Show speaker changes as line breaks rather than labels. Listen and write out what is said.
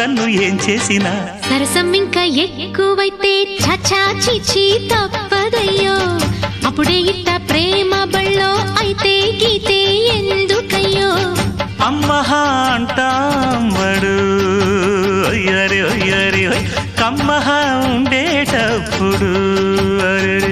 కాదన్ను ఏం చేసినా
సరసం ఇంకా ఎక్కువైతే చచా చిచి తప్పదయ్యో అప్పుడే ఇట్ట ప్రేమ బళ్ళో అయితే గీతే ఎందుకయ్యో
అమ్మహా అంటాంబడు ఒయ్యరి ఒయ్యరి కమ్మహా ఉండేటప్పుడు అరే